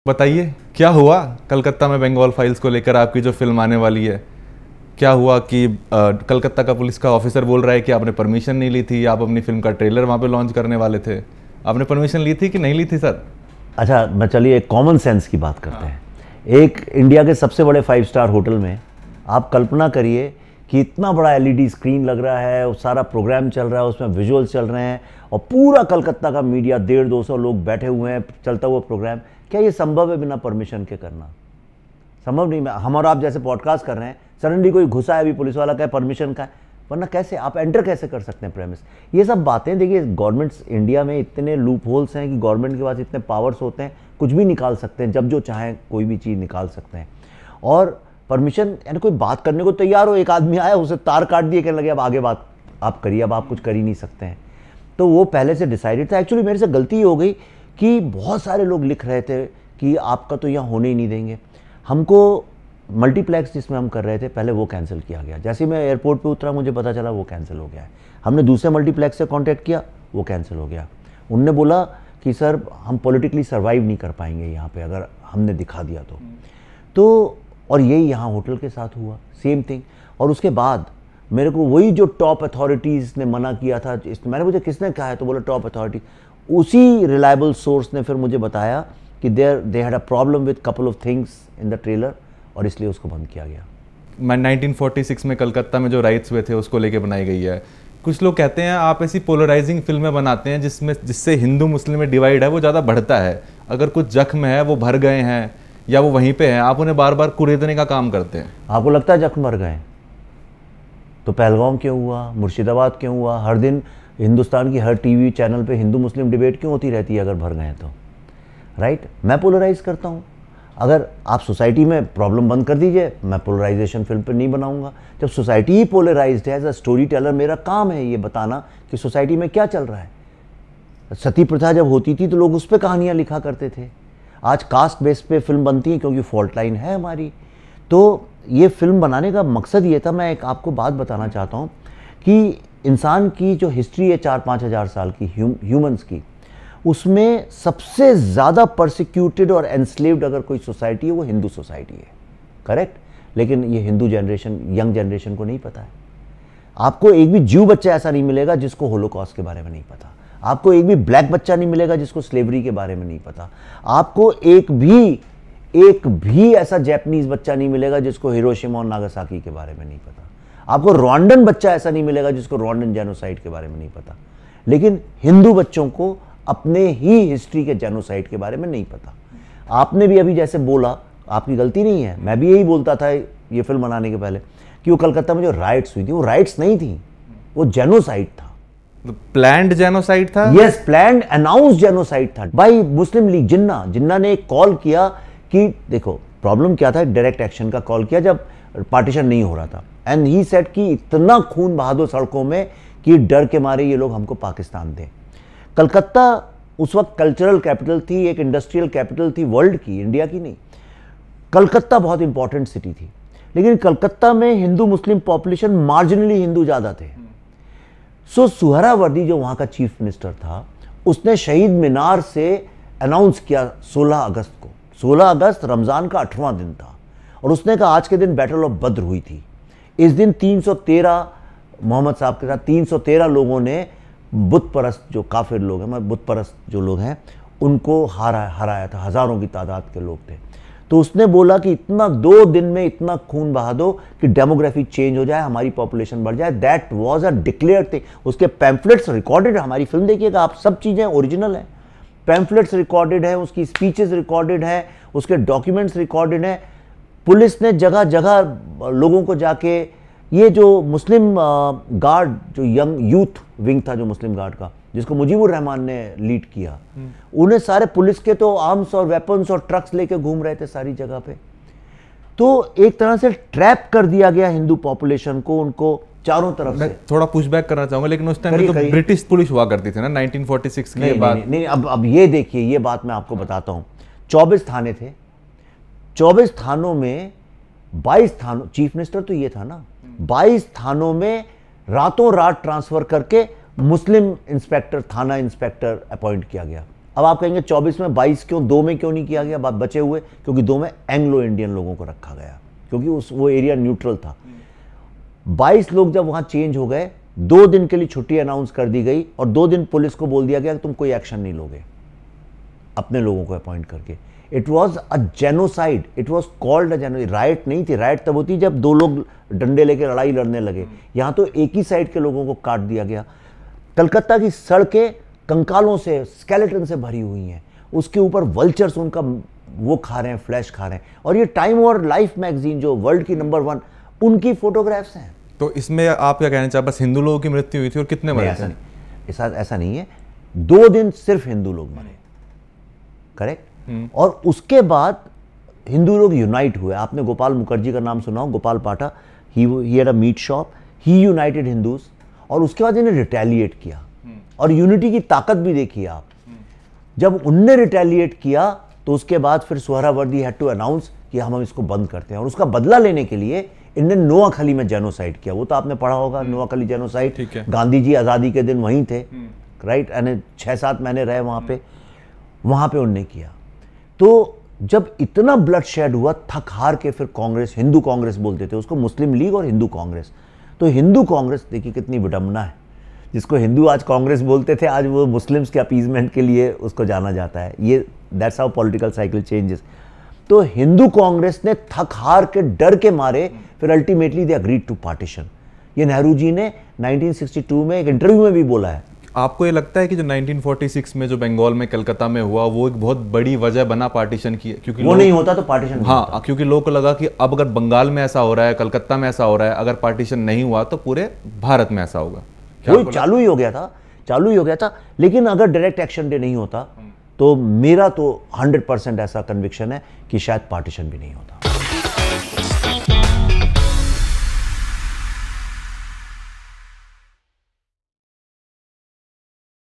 बताइए क्या हुआ कलकत्ता में बंगाल फाइल्स को लेकर, आपकी जो फिल्म आने वाली है। क्या हुआ कि कलकत्ता का पुलिस का ऑफिसर बोल रहा है कि आपने परमिशन नहीं ली थी, आप अपनी फिल्म का ट्रेलर वहाँ पे लॉन्च करने वाले थे, आपने परमिशन ली थी कि नहीं ली थी सर? अच्छा, मैं चलिए एक कॉमन सेंस की बात करते हैं। एक इंडिया के सबसे बड़े 5 स्टार होटल में आप कल्पना करिए कि इतना बड़ा LED स्क्रीन लग रहा है, वो सारा प्रोग्राम चल रहा है, उसमें विजुअल्स चल रहे हैं और पूरा कलकत्ता का मीडिया 150-200 लोग बैठे हुए हैं, चलता हुआ प्रोग्राम। क्या ये संभव है बिना परमिशन के करना? संभव नहीं। हम और आप जैसे पॉडकास्ट कर रहे हैं, सडनली कोई घुसा है, अभी पुलिस वाला का परमिशन का है, वरना कैसे आप एंटर कैसे कर सकते हैं प्रेमिस? ये सब बातें देखिए, गवर्नमेंट्स इंडिया में इतने लूप होल्स हैं कि गवर्नमेंट के पास इतने पावर्स होते हैं, कुछ भी निकाल सकते हैं, जब जो चाहें कोई भी चीज़ निकाल सकते हैं। और परमिशन यानी कोई बात करने को तैयार हो, एक आदमी आया, उसे तार काट दिए, कहने लगे अब आगे बात आप करिए, अब आप कुछ कर ही नहीं सकते हैं। तो वो पहले से डिसाइडेड था। एक्चुअली मेरे से गलती हो गई कि बहुत सारे लोग लिख रहे थे कि आपका तो यहाँ होने ही नहीं देंगे। हमको मल्टीप्लेक्स जिसमें हम कर रहे थे पहले, वो कैंसिल किया गया। जैसे ही मैं एयरपोर्ट पे उतरा मुझे पता चला वो कैंसिल हो गया है। हमने दूसरे मल्टीप्लेक्स से कांटेक्ट किया, वो कैंसिल हो गया। उनने बोला कि सर हम पॉलिटिकली सर्वाइव नहीं कर पाएंगे यहाँ पे अगर हमने दिखा दिया तो और यही यहाँ होटल के साथ हुआ, सेम थिंग। और उसके बाद मेरे को वही जो टॉप अथॉरिटीज़ ने मना किया था, मैंने मुझे किसने कहा है, तो बोला टॉप अथॉरिटी। उसी रिलायबल सोर्स ने फिर मुझे बताया कि they had a problem with couple of things in the trailer और इसलिए उसको बंद किया गया। मैं 1946 में कलकत्ता में जो राइट्स हुए थे उसको लेके बनाई गई है। कुछ लोग कहते हैं आप ऐसी पोलराइजिंग फिल्में बनाते हैं जिससे हिंदू मुस्लिम में डिवाइड है वो ज़्यादा बढ़ता है। अगर कुछ जख्म है वो भर गए हैं या वो वहीं पे हैं, आप उन्हें बार बार कुरेदने का काम करते हैं। आपको लगता है जख्म भर गए? तो पहलगाम क्यों हुआ, मुर्शिदाबाद क्यों हुआ? हर दिन हिंदुस्तान की हर टीवी चैनल पे हिंदू मुस्लिम डिबेट क्यों होती रहती है अगर भर गए तो? राइट? मैं पोलराइज करता हूँ। अगर आप सोसाइटी में प्रॉब्लम बंद कर दीजिए, मैं पोलराइजेशन फिल्म पे नहीं बनाऊंगा। जब सोसाइटी ही पोलराइज्ड है, एज अ स्टोरी टेलर मेरा काम है ये बताना कि सोसाइटी में क्या चल रहा है। सती प्रथा जब होती थी तो लोग उस पर कहानियाँ लिखा करते थे। आज कास्ट बेस पे फिल्म बनती है क्योंकि फॉल्ट लाइन है हमारी। तो ये फिल्म बनाने का मकसद ये था। मैं एक आपको बात बताना चाहता हूँ कि इंसान की जो हिस्ट्री है 4-5 हज़ार साल की ह्यूमंस की, उसमें सबसे ज़्यादा परसिक्यूटेड और एनस्लेव्ड अगर कोई सोसाइटी है वो हिंदू सोसाइटी है। करेक्ट? लेकिन ये हिंदू जनरेशन, यंग जनरेशन को नहीं पता है। आपको एक भी ज्यू बच्चा ऐसा नहीं मिलेगा जिसको होलोकॉस्ट के बारे में नहीं पता। आपको एक भी ब्लैक बच्चा नहीं मिलेगा जिसको स्लेवरी के बारे में नहीं पता। आपको एक भी ऐसा जैपनीज बच्चा नहीं मिलेगा जिसको हिरोशिमा और नागासाकी के बारे में नहीं पता। आपको रवांडन बच्चा ऐसा नहीं मिलेगा जिसको रवांडन जेनोसाइड के बारे में नहीं पता। लेकिन हिंदू बच्चों को अपने ही हिस्ट्री के जेनोसाइड के बारे में नहीं पता। आपने भी अभी जैसे बोला, आपकी गलती नहीं है, मैं भी यही बोलता था ये फिल्म बनाने के पहले कि वो कलकत्ता में जो राइट्स हुई थी वो राइट्स नहीं थी, वो जेनोसाइड था। प्लैंड जेनोसाइड था? यस, प्लैंड अनाउंस्ड जेनोसाइड था बाय मुस्लिम लीग। जिन्ना ने एक कॉल किया कि देखो प्रॉब्लम क्या था, डायरेक्ट एक्शन का कॉल किया जब पार्टीशन नहीं हो रहा था। एंड ही सेड कि इतना खून बहा दो सड़कों में कि डर के मारे ये लोग हमको पाकिस्तान दें। कलकत्ता उस वक्त कल्चरल कैपिटल थी, एक इंडस्ट्रियल कैपिटल थी वर्ल्ड की, इंडिया की नहीं। कलकत्ता बहुत इंपॉर्टेंट सिटी थी, लेकिन कलकत्ता में Hindu Muslim population marginally Hindu ज़्यादा थे। सो सुहरावर्दी जो वहाँ का चीफ मिनिस्टर था, उसने शहीद मीनार से अनाउंस किया 16 अगस्त को। 16 अगस्त रमज़ान का 8वां दिन था और उसने कहा आज के दिन बैटल ऑफ बद्र हुई थी। इस दिन 313 मोहम्मद साहब के साथ 313 लोगों ने बुत परस्त जो काफिर लोग हैं, बुत परस्त जो लोग हैं, उनको हराया था। हज़ारों की तादाद के लोग थे। तो उसने बोला कि इतना 2 दिन में इतना खून बहा दो कि डेमोग्राफी चेंज हो जाए, हमारी पॉपुलेशन बढ़ जाए। That was a declared thing. उसके पैम्फलेट्स रिकॉर्डेड, हमारी फिल्म देखिएगा आप, सब चीज़ें ओरिजिनल हैं। पैम्फलेट्स रिकॉर्डेड है, उसकी स्पीचेस रिकॉर्डेड है, उसके डॉक्यूमेंट्स रिकॉर्डेड हैं। पुलिस ने जगह जगह लोगों को जाके, ये जो मुस्लिम गार्ड, जो यंग यूथ विंग था जो मुस्लिम गार्ड का, जिसको मुजीबुर रहमान ने लीड किया, उन्हें सारे पुलिस के तो आर्म्स और वेपन्स और ट्रक्स लेके घूम रहे थे सारी जगह पे। तो एक तरह से ट्रैप कर दिया गया हिंदू पॉपुलेशन को, उनको चारों तरफ से। थोड़ा पुशबैक करना चाहूंगा, लेकिन उस टाइम तो ब्रिटिश पुलिस हुआ करती थी ना 1946 के बाद। नहीं, अब ये देखिए, ये बात मैं आपको बताता हूँ। 24 थाने थे, 24 थानों में 22 थानों, चीफ मिनिस्टर तो ये था ना, 22 थानों में रातों रात ट्रांसफर करके मुस्लिम इंस्पेक्टर, थाना इंस्पेक्टर अपॉइंट किया गया। अब आप कहेंगे 24 में 22 क्यों, 2 में क्यों नहीं किया गया, बात बचे हुए, क्योंकि 2 में एंग्लो इंडियन लोगों को रखा गया, क्योंकि वो एरिया न्यूट्रल था। 22 लोग जब वहां चेंज हो गए, 2 दिन के लिए छुट्टी अनाउंस कर दी गई और 2 दिन पुलिस को बोल दिया गया कि तुम कोई एक्शन नहीं लोगे अपने लोगों को अपॉइंट करके। It was a genocide, it was called a genocide. Right नहीं थी, राइट तब होती जब 2 लोग डंडे लेके लड़ाई लड़ने लगे, यहां तो एक ही साइड के लोगों को काट दिया गया। कलकत्ता की सड़कें कंकालों से, स्केलेटन से भरी हुई हैं, उसके ऊपर वल्चर्स उनका वो खा रहे हैं, फ्लैश खा रहे हैं, और ये टाइम और लाइफ मैगजीन जो वर्ल्ड की नंबर 1, उनकी फोटोग्राफ्स हैं। तो इसमें आप क्या कहना चाहते, बस हिंदू लोगों की मृत्यु हुई थी और कितने मरे थे? ऐसा नहीं है, 2 दिन सिर्फ हिंदू लोग मरे, करेक्ट। और उसके बाद हिंदू लोग यूनाइट हुए। आपने गोपाल मुखर्जी का नाम सुना हो, गोपाल पाठा, he had a meat shop, he United Hindus, और उसके बाद इन्हें रिटेलिएट किया। और यूनिटी की ताकत भी देखिए आप, जब उनने रिटेलिएट किया तो उसके बाद फिर सोहरावर्दी हैड टू अनाउंस कि हम इसको बंद करते हैं, और उसका बदला लेने के लिए इनने नोआखली में जेनोसाइड किया। वो तो आपने पढ़ा होगा, नोआखली जेनोसाइड। गांधी जी आज़ादी के दिन वहीं थे, राइट, यानी 6-7 महीने रहे वहाँ पे उनने किया। तो जब इतना ब्लड शेड हुआ, थक हार के फिर कांग्रेस, हिंदू कांग्रेस बोलते थे उसको, मुस्लिम लीग और हिंदू कांग्रेस। तो हिंदू कांग्रेस, देखिए कितनी विडंबना है, जिसको हिंदू आज कांग्रेस बोलते थे, आज वो मुस्लिम्स के अपीजमेंट के लिए उसको जाना जाता है। ये that's how political cycle changes. तो हिंदू कांग्रेस ने थक हार के, डर के मारे, फिर ultimately they agreed to partition. ये नेहरू जी ने 1962 में एक इंटरव्यू में भी बोला है। आपको ये लगता है कि जो 1946 में जो बंगाल में, कलकत्ता में हुआ, वो एक बहुत बड़ी वजह बना पार्टीशन की? क्योंकि वो नहीं होता तो पार्टीशन, हाँ, क्योंकि लोगों को लगा कि अब अगर बंगाल में ऐसा हो रहा है, कलकत्ता में ऐसा हो रहा है, अगर पार्टीशन नहीं हुआ तो पूरे भारत में ऐसा होगा। वो चालू ही हो गया था। लेकिन अगर डायरेक्ट एक्शन डे नहीं होता तो मेरा तो 100% ऐसा कन्विक्शन है कि शायद पार्टीशन भी नहीं होता।